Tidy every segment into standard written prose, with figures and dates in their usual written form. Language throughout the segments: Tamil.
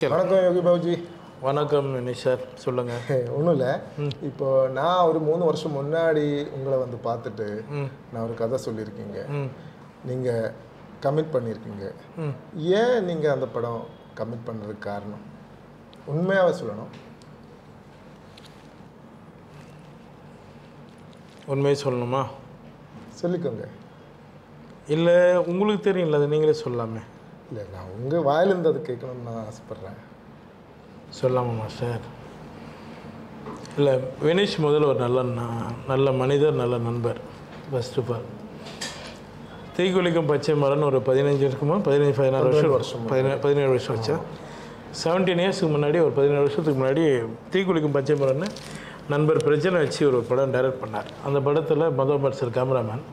வணக்கம் யோகி பாபுஜி. வணக்கம் வினீஷ் சார், சொல்லுங்கள். ஒன்றும் இல்லை, இப்போ நான் ஒரு 3 வருஷம் முன்னாடி உங்களை வந்து பார்த்துட்டு நான் ஒரு கதை சொல்லியிருக்கீங்க. நீங்கள் கமிட் பண்ணியிருக்கீங்க. ஏன் நீங்கள் அந்த படம் கமிட் பண்ணுறதுக்கு காரணம் உண்மையாகவே சொல்லணும்? உண்மையை சொல்லணுமா? சொல்லிக்கோங்க. இல்லை உங்களுக்கு தெரியும்ல, அது நீங்களே சொல்லாமே. இல்லை, நான் உங்கள் வாயிலிருந்து அது கேட்கணும்னு நான் ஆசைப்பட்றேன். சொல்லாமா சார்? இல்லை, வினீஷ் முதல்ல ஒரு நல்ல மனிதர், நல்ல நண்பர். ஃபர்ஸ்ட் ஆஃப் ஆல் தீக்குளிக்கும் பச்சை மரம்னு ஒரு 15 இருக்குமா, 16 வருஷம் 17 வருஷம் வச்சா, 17 இயர்ஸுக்கு முன்னாடி, ஒரு 17 வருஷத்துக்கு முன்னாடி தீக்குளிக்கும் பச்சை மரம்னு நண்பர் பிரச்சனை வச்சு ஒரு படம் டைரக்ட் பண்ணார். அந்த படத்தில் மதோபர் சார் கேமராமேன்.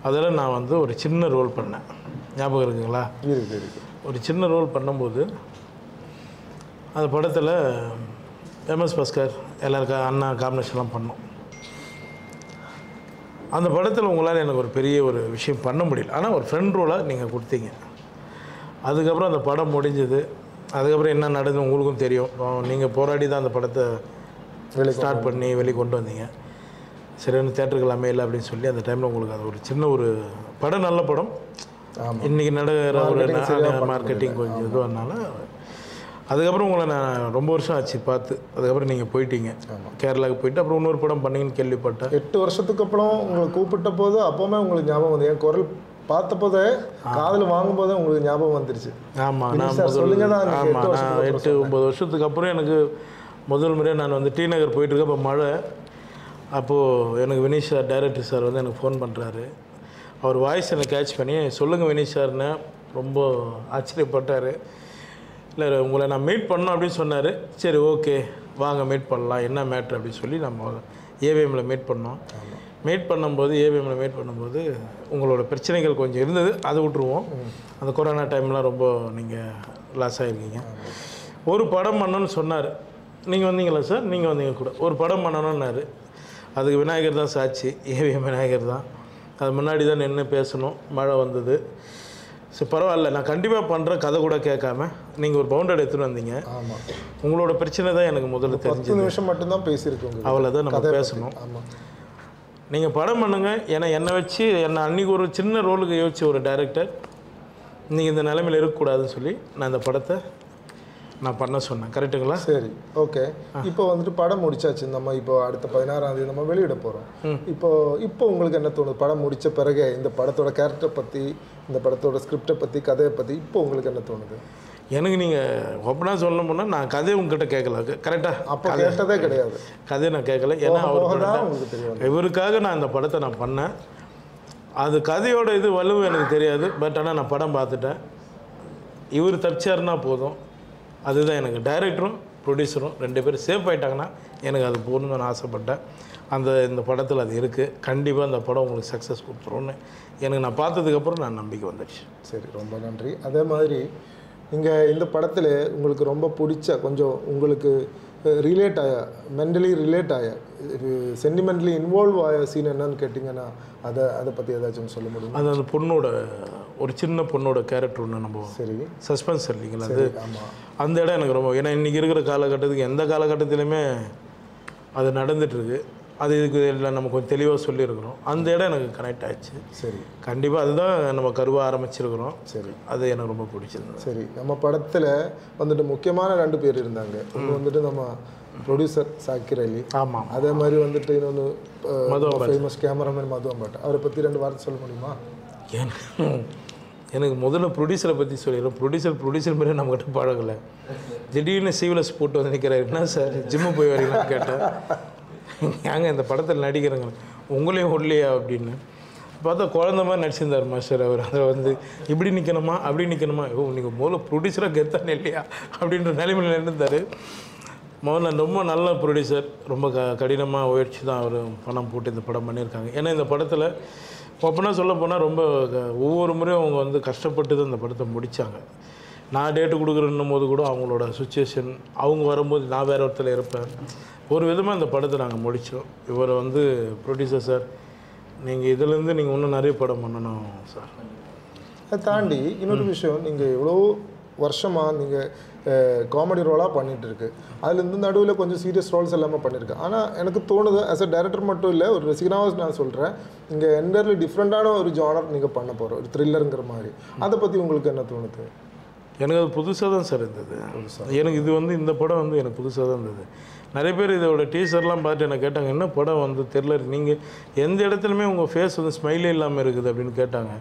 அதில் நான் வந்து ஒரு சின்ன ரோல் பண்ணேன். ஞாபகம் இருக்குங்களா? இருக்கு. ஒரு சின்ன ரோல் பண்ணும்போது அந்த படத்தில் எம்எஸ் பாஸ்கர் எல்லாருக்கும் அண்ணா காம்பினேஷன்லாம் பண்ணோம். அந்த படத்தில் உங்களால் எனக்கு ஒரு பெரிய ஒரு விஷயம் பண்ண முடியல. ஆனால் ஒரு ஃப்ரெண்ட் ரோலாக நீங்கள் கொடுத்தீங்க. அதுக்கப்புறம் அந்த படம் முடிஞ்சது. அதுக்கப்புறம் என்ன நடந்தது உங்களுக்கும் தெரியும். நீங்கள் போராடி தான் அந்த படத்தை ஸ்டார்ட் பண்ணி வெளியே கொண்டு வந்தீங்க. சரியான தேட்டருக்கு அமையலை அப்படின்னு சொல்லி அந்த டைமில் உங்களுக்கு அது ஒரு சின்ன ஒரு படம், நல்ல படம். இன்றைக்கி நடக்கிற ஒரு மார்க்கெட்டிங் கொஞ்சம் இதுவானால அதுக்கப்புறம் உங்களை நான் ரொம்ப வருஷம் ஆச்சு பார்த்து. அதுக்கப்புறம் நீங்கள் போயிட்டீங்க கேரளாவுக்கு போயிட்டு, அப்புறம் இன்னொரு படம் பண்ணீங்கன்னு கேள்விப்பட்டேன். 8 வருஷத்துக்கு அப்புறம் உங்களை கூப்பிட்ட போது அப்போவுமே உங்களுக்கு ஞாபகம் வந்து என் குரல் பார்த்த போதே, காதில் வாங்கும் போதே உங்களுக்கு ஞாபகம் வந்துருச்சு. ஆமாம், நான் 8-9 வருஷத்துக்கு அப்புறம் எனக்கு முதல் முறையாக நான் வந்து டி நகர் போயிட்டுருக்கேன். இப்போ மழை. அப்போது எனக்கு வினீஷ் சார், டைரக்டர் சார் வந்து எனக்கு ஃபோன் பண்ணுறாரு. அவர் வாய்ஸ் எனக்கு கேட்ச் பண்ணி, சொல்லுங்கள் வினீஷ் சார்னு ரொம்ப ஆச்சரியப்பட்டார். இல்லை, உங்களை நான் மீட் பண்ணோம் அப்படின்னு சொன்னார். சரி, ஓகே வாங்க மீட் பண்ணலாம், என்ன மேட்ரு அப்படின்னு சொல்லி நம்ம ஏவிஎம்மில் மீட் பண்ணோம். ஏவிஎம்மில் மீட் பண்ணும்போது உங்களோட பிரச்சனைகள் கொஞ்சம் இருந்தது, அதை விட்டுருவோம். அந்த கொரோனா டைம்லாம் ரொம்ப நீங்கள் லாஸ் ஆகிருக்கீங்க. ஒரு படம் பண்ணணும்னு சொன்னார். நீங்கள் வந்தீங்களா சார்? நீங்கள் வந்தீங்க கூட. ஒரு படம் பண்ணணுன்னாரு. அதுக்கு விநாயகர் தான் சாட்சி. ஏவிஎம் விநாயகர் தான். அது முன்னாடி தான் நின்று பேசணும். மழை வந்தது. சரி, பரவாயில்ல, நான் கண்டிப்பாக பண்ணுறேன், கதை கூட கேட்காம. நீங்கள் ஒரு பவுண்டரி எடுத்துகிட்டு வந்தீங்க. ஆமாம், உங்களோட பிரச்சனை தான் எனக்கு முதல்ல தெரிஞ்சு. 10 நிமிஷம் மட்டும்தான் பேசியிருக்கோங்க. அவ்வளோதான் நம்ம பேசணும். ஆமாம், நீங்கள் படம் பண்ணுங்கள். ஏன்னா என்னை வச்சு, என்னை அன்றைக்கி ஒரு சின்ன ரோலுக்கு யோசிச்சு ஒரு டைரக்டர் நீங்கள் இந்த நிலைமையில் இருக்கக்கூடாதுன்னு சொல்லி நான் இந்த படத்தை நான் பண்ண சொன்னேன். கரெக்டுங்களா? சரி, ஓகே. இப்போ வந்துட்டு படம் முடிச்சாச்சு. நம்ம இப்போ அடுத்த 16ஆம் தேதி நம்ம வெளியிட போகிறோம். இப்போ உங்களுக்கு என்ன தோணுது? படம் முடித்த பிறகு இந்த படத்தோட கேரக்டரை பற்றி, இந்த படத்தோட ஸ்கிரிப்டை பற்றி, கதையை பற்றி இப்போ உங்களுக்கு என்ன தோணுது? எனக்கு நீங்கள் ஓப்பனாக சொல்லணும் போனால், நான் கதையை உங்ககிட்ட கேட்கல. கரெக்டாக அப்போ கேட்டதே கிடையாது. கதையை நான் கேட்கல. ஏன்னா உங்களுக்கு தெரியும், இவருக்காக நான் இந்த படத்தை நான் பண்ணேன். அது கதையோட இது வலுவு எனக்கு தெரியாது. பட் ஆனால் நான் படம் பார்த்துட்டேன். இவர் தப்பிச்சாருன்னா போதும். அதுதான் எனக்கு. டைரக்டரும் ப்ரொடியூசரும் 2 பேரும் சேஃப் ஆகிட்டாங்கன்னா எனக்கு அது போகணுன்னு நான் ஆசைப்பட்டேன். இந்த படத்தில் அது இருக்குது. கண்டிப்பாக அந்த படம் உங்களுக்கு சக்ஸஸ் கொடுத்துருன்னு எனக்கு நான் பார்த்ததுக்கப்புறம் நான் நம்பிக்கை வந்துடுச்சு. சரி, ரொம்ப நன்றி. அதே மாதிரி நீங்கள் இந்த படத்தில் உங்களுக்கு ரொம்ப பிடிச்ச, கொஞ்சம் உங்களுக்கு ரிலேட் ஆய, மென்டலி ரிலேட் ஆய, சென்டிமெண்டலி இன்வால்வ் ஆய சீன் என்னன்னு கேட்டிங்கன்னா அதை பற்றி ஏதாச்சும் சொல்ல முடியும்? அது அந்த பொண்ணோட, ஒரு சின்ன பொண்ணோட கேரக்டர் ஒன்று நம்ம. சரி, சஸ்பென்ஸ் இல்லைங்களா அது? அந்த இடம் எனக்கு ரொம்ப, ஏன்னா இன்றைக்கி இருக்கிற காலகட்டத்துக்கு எந்த காலகட்டத்திலையுமே அது நடந்துகிட்ருக்கு. அது இதுக்கு எல்லாம் நம்ம கொஞ்சம் தெளிவாக சொல்லியிருக்கிறோம். அந்த இடம் எனக்கு கனெக்ட் ஆகிடுச்சு. சரி, கண்டிப்பாக அதுதான் நம்ம கருவாக ஆரம்பிச்சிருக்கிறோம். சரி, அது எனக்கு ரொம்ப பிடிச்சிருந்தது. சரி, நம்ம படத்தில் வந்துட்டு முக்கியமான 2 பேர் இருந்தாங்க. ஒன்று வந்துட்டு நம்ம ப்ரொடியூசர் சாக்கிர் அலி. ஆமாம். அதே மாதிரி வந்துட்டு இன்னொன்று ஃபேமஸ் கேமராமேன் மது அம்பாட். அவரை பற்றி 2 வார்த்தை சொல்ல முடியுமா? எனக்கு முதல்ல ப்ரொடியூசரை பற்றி சொல்லிடுறோம். ப்ரொடியூசர் மாதிரி நம்மகிட்ட பழகலை. திடீர்னு சீவலஸ் போட்டு வந்து நிற்கிறார். என்ன சார் ஜிம்மு போய் வரீங்களான்னு கேட்டேன். ஏங்க இந்த படத்தில் நடிக்கிறேங்க, உங்களையும் உள்ளையா அப்படின்னு பார்த்தா குழந்த மாதிரி நடிச்சிருந்தார் மாஸ்டர். அவர் அதில் வந்து இப்படி நிற்கணுமா, அப்படி நிற்கணுமா, நீங்கள் முதல்ல ப்ரொடியூசராக கெத்தானே இல்லையா அப்படின்ற நிலைமையில் இருந்தார். முதல்ல ரொம்ப நல்ல ப்ரொடியூசர். ரொம்ப கடினமாக முயற்சி தான் அவர் பணம் போட்டு இந்த படம் பண்ணியிருக்காங்க. ஏன்னா இந்த படத்தில் ஓப்பனாக சொல்ல போனால் ரொம்ப ஒவ்வொரு முறையும் அவங்க வந்து கஷ்டப்பட்டு தான் இந்த படத்தை முடித்தாங்க. நான் டேட்டு கொடுக்குறேன்னும் போது கூட அவங்களோட சுச்சுவேஷன், அவங்க வரும்போது நான் வேறு ஒருத்தர் இருப்பேன். ஒரு விதமாக இந்த படத்தை நாங்கள் முடித்தோம். இவரை வந்து ப்ரொடியூசர் சார், நீங்கள் இதிலேருந்து நீங்கள் இன்னும் நிறைய படம் பண்ணணும் சார். அதை தாண்டி இன்னொரு விஷயம், நீங்கள் எவ்வளோ வருஷமாக நீங்கள் காமெடி ரோலாக பண்ணிகிட்டு இருக்கு. அதுலேருந்து நடுவில் கொஞ்சம் சீரியஸ் ரோல்ஸ் எல்லாமே பண்ணியிருக்கு. ஆனால் எனக்கு தோணுது ஆஸ் அ டைரக்டர் மட்டும் இல்லை, ஒரு ரசிகனாக நான் சொல்கிறேன், இங்கே என்டர்லி டிஃப்ரெண்ட்டான ஒரு ஜானர் நீங்கள் பண்ண போகிற ஒரு த்ரில்லருங்கிற மாதிரி. அதை பற்றி உங்களுக்கு என்ன தோணுது? எனக்கு அது புதுசாக தான் சார் இருந்தது. எனக்கு இது வந்து இந்த படம் வந்து எனக்கு புதுசாக தான் இருந்தது. நிறைய பேர் இதோட டீசர்லாம் பார்த்து என்ன கேட்டாங்க, என்ன படம் வந்து தெரில, நீங்கள் எந்த இடத்துலையுமே உங்கள் ஃபேஸ் வந்து ஸ்மைலே இல்லாமல் இருக்குது அப்படின்னு கேட்டாங்க.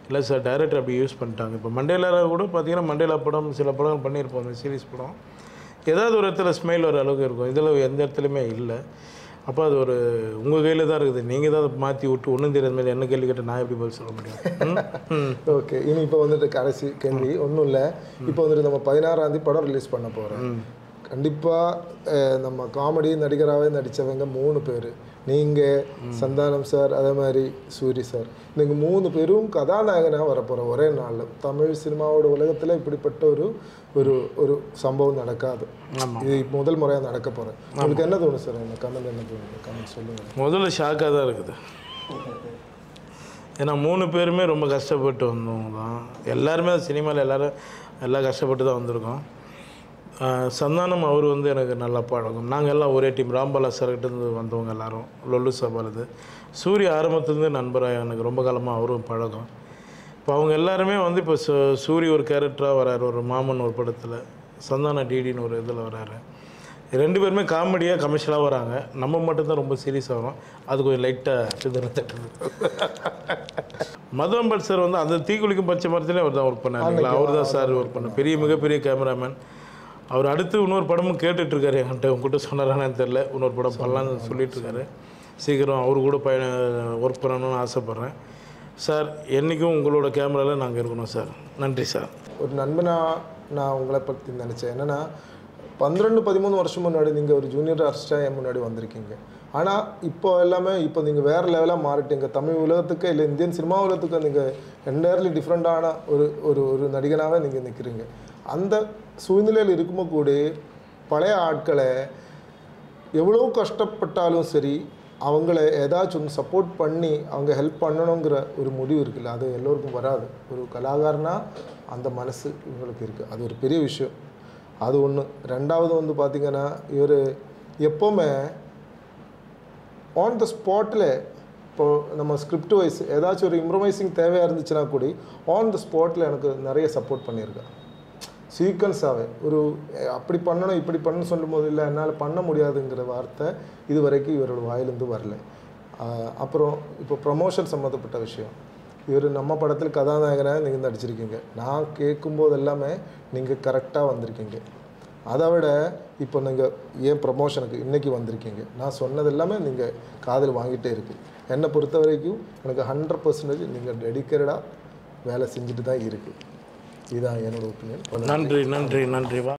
இல்லை சார், டைரக்டர் அப்படி யூஸ் பண்ணிட்டாங்க. இப்போ மண்டேலாவில் கூட பார்த்தீங்கன்னா மண்டேலா படம் சில படம் பண்ணியிருப்போம், அந்த சீரிஸ் படம் ஏதாவது ஒரு இடத்துல ஸ்மைல் வர அளவுக்கு இருக்கும், இதில் எந்த இடத்துலையுமே இல்லை. அப்போ அது ஒரு உங்கள் கையில் தான் இருக்குது, நீங்கள் தான் அதை மாற்றி விட்டு ஒன்றும் தெரியாத மாதிரி என்ன கேள்வி கேட்டால் நான் எப்படி பதில் சொல்ல முடியும்? ஓகே, இனி இப்போ வந்துட்டு கடைசி கேள்வி ஒன்றும் இல்லை. இப்போ வந்துட்டு நம்ம 16ஆம் தேதி படம் ரிலீஸ் பண்ண போகிறோம். கண்டிப்பாக நம்ம காமெடி நடிகராகவே நடித்தவங்க 3 பேர், நீங்கள், சந்தானம் சார், அதே மாதிரி சூரி சார், நீங்கள் 3 பேரும் கதாநாயகனாக வரப்போகிற ஒரே நாள். தமிழ் சினிமாவோட உலகத்தில் இப்படிப்பட்ட ஒரு ஒரு ஒரு சம்பவம் நடக்காது. இது முதல் முறையாக நடக்க போகிறேன். உங்களுக்கு என்ன தோணும் சார்? என்ன கமெண்ட் என்ன தோணுது? கமெண்ட் சொல்லுங்கள். முதல்ல ஷாக்காக தான் இருக்குது. ஏன்னா 3 பேருமே ரொம்ப கஷ்டப்பட்டு வந்தவங்க தான். எல்லாருமே சினிமாவில் எல்லாம் கஷ்டப்பட்டு தான் வந்திருக்கோம். சந்தானம் அவர் வந்து எனக்கு நல்லா பழகும். நாங்கள் எல்லாம் ஒரே டீம். ராம்பாலா சார்கிட்டேருந்து வந்தவங்க எல்லோரும், லொல்லு சபாலது. சூரிய ஆரம்பத்துலேருந்து நண்பராக எனக்கு ரொம்ப காலமாக அவரும் பழகும். இப்போ அவங்க எல்லாருமே வந்து இப்போ சூரிய ஒரு கேரக்டராக வராரு, ஒரு மாமன் ஒரு படத்தில், சந்தான டிடின்னு ஒரு இதில் வராரு. 2 பேருமே காமெடியாக கமர்ஷியலாக வராங்க. நம்ம மட்டும்தான் ரொம்ப சீரியஸாக வரும். அது கொஞ்சம் லைட்டாக சிதற தட்டுது. மதுவம்பட் சார் வந்து அந்த தீக்குளிக்கும் பச்சை மரத்துலேயே அவர் தான் ஒர்க் பண்ணார். அவர் தான் சார் ஒர்க் பண்ணார். மிகப்பெரிய கேமராமேன். அவர் அடுத்து இன்னொரு படமும் கேட்டுட்ருக்காரு என்கிட்ட. உங்கள்கிட்ட சொன்னாரானு தெரில, இன்னொரு படம் பண்ணலான்னு சொல்லிகிட்ருக்காரு. சீக்கிரம் அவர் கூட ஒர்க் பண்ணணும்னு ஆசைப்பட்றேன். சார், என்றைக்கும் உங்களோட கேமராவில் நாங்கள் இருக்கணும் சார். நன்றி சார். ஒரு நண்பனாக நான் உங்களை பற்றி நினச்சேன். என்னென்னா 12-13 வருஷம் முன்னாடி நீங்கள் ஒரு ஜூனியர் ஆர்டிஸ்டாக என் முன்னாடி வந்திருக்கீங்க. ஆனால் இப்போ எல்லாமே இப்போ நீங்கள் வேறு லெவலாக மாறிட்டீங்க. தமிழ் உலகத்துக்கு இல்லை இந்தியன் சினிமா உலகத்துக்கு நீங்கள் என்டையர்லி டிஃப்ரெண்ட்டான ஒரு ஒரு ஒரு நடிகனாகவே நீங்கள் நிற்கிறீங்க. அந்த சூழ்நிலையில் இருக்கும்போது கூட பழைய ஆட்களை எவ்வளோ கஷ்டப்பட்டாலும் சரி, அவங்கள ஏதாச்சும் ஒன்று சப்போர்ட் பண்ணி அவங்க ஹெல்ப் பண்ணணுங்கிற ஒரு முடிவு இருக்குல்ல, அது எல்லோருக்கும் வராது. ஒரு கலாகாரனா அந்த மனசு இவங்களுக்கு இருக்குது. அது ஒரு பெரிய விஷயம். அது ஒன்று. ரெண்டாவது வந்து பார்த்திங்கன்னா, இவர் எப்போவுமே ஆன் த ஸ்பாட்டில், இப்போது நம்ம ஸ்கிரிப்ட் வைஸ் ஏதாச்சும் ஒரு இம்ப்ரவைசிங் தேவையாக இருந்துச்சுன்னா கூட ஆன் த ஸ்பாட்டில் எனக்கு நிறைய சப்போர்ட் பண்ணியிருக்கேன். சீக்வன்ஸாகவே ஒரு அப்படி பண்ணணும் இப்படி பண்ணணும்னு சொல்லும் போது, இல்லை என்னால் பண்ண முடியாதுங்கிற வார்த்தை இது வரைக்கும் இவரோட வாயிலிருந்து வரல. அப்புறம் இப்போ ப்ரமோஷன் சம்மந்தப்பட்ட விஷயம், இவர் நம்ம படத்தில் கதாநாயகனாக நீங்கள் நடிச்சிருக்கீங்க. நான் கேட்கும்போது எல்லாமே நீங்கள் கரெக்டாக வந்திருக்கீங்க. அதை விட இப்போ நீங்கள் ஏன் ப்ரமோஷனுக்கு இன்றைக்கி வந்திருக்கீங்க, நான் சொன்னது எல்லாமே நீங்கள் காதில் வாங்கிட்டே இருக்குது. என்னை பொறுத்த வரைக்கும் எனக்கு 100% நீங்கள் டெடிக்கேட்டடாக வேலை செஞ்சுட்டு தான் இருக்குது. இதுதான் என்னோட ஒப்பீனியன். நன்றி. வா.